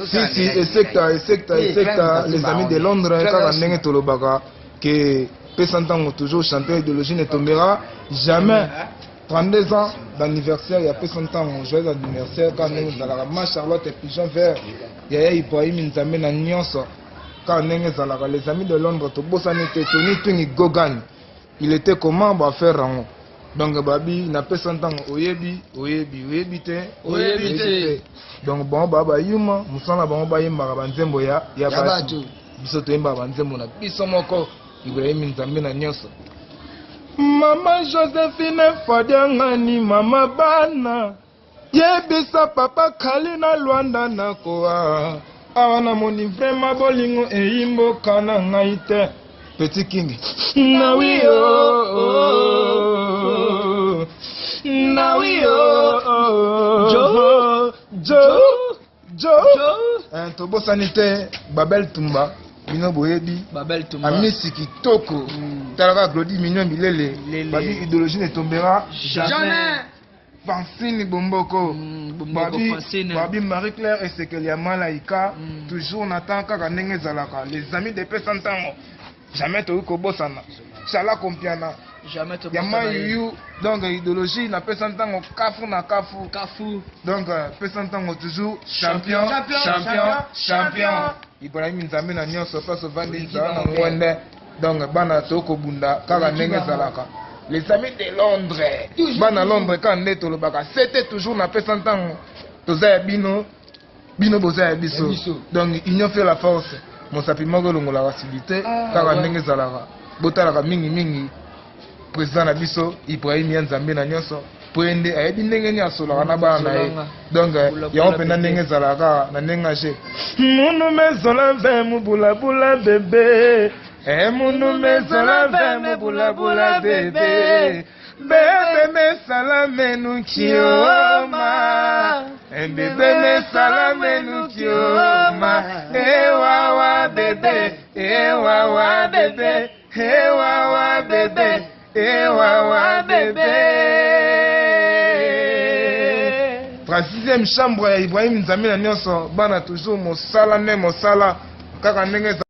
Si, et secta, les amis de Londres, quand on est au Baga, que Pessantan toujours chanté idéologie ne tombera jamais. 32 ans d'anniversaire, il y a Pessantan, joyeux anniversaire, quand on est à la ma Charlotte et Pigeon Vert, il y a Ibrahim Nzambe na Nyonso, quand on est à les amis de Londres, tout beau ça n'était Tony Twingy Gogan, il était comment va faire en donc babi na Pessantan oyebi te donc bon baba yuma musana bon ba yimba banzembo ya batu biso to yimba banzembo na biso moko Ibrahim Nzambe na Nyonso. Mama Josephine Fadiangani mama bana yebisa papa Kalina Luanda na koa awana moni vraiment bolingo eyimbo kana ngaite Petit King na oui Joe Tobo sanité Babel Tumba Bino Boyebi Babel Tumba Amisi Kitoko Talaka Glody Mignon Bilele Babi idéologie ne tombera jamais. Francine Bomboko Babi Marie-Claire et Sekelia Malaika toujours Nathan Kaka Nenge Zalaka les amis de Pessantan jamais to Kobosana Chala Kompiana jamais to Yama Yu donc idéologie na Pessantan Kafu na Kafu donc Pessantan toujours champion Ibrahim Nzambe na Nyonso face au Vandisa na Mwende donc bana toko bunda Kaka Nenge Zalaka les amis de Londres bana Londres quand on est au Baka c'était toujours na Pessantan Tozaya Bino Bozaya Biso donc union fait la force mon sapiment longo la facilité Kaka Nenge Zalaka botalaka mingi président na biso Ibrahim Nzambe na Nyonso prende ayebi ndenge ni asolaka na bana na ye donc yango mpenza ndenge ezalaka na ndenge age munu mezola ve mubulabula bebe munu mezola ve mubulabula bebe bebe mesala menu kioma bebe mesala menu kioma ewawa bebe Troisième chambre ya Ibrahim Nzambe na Nyonso bana toujours mosala kaka ndenge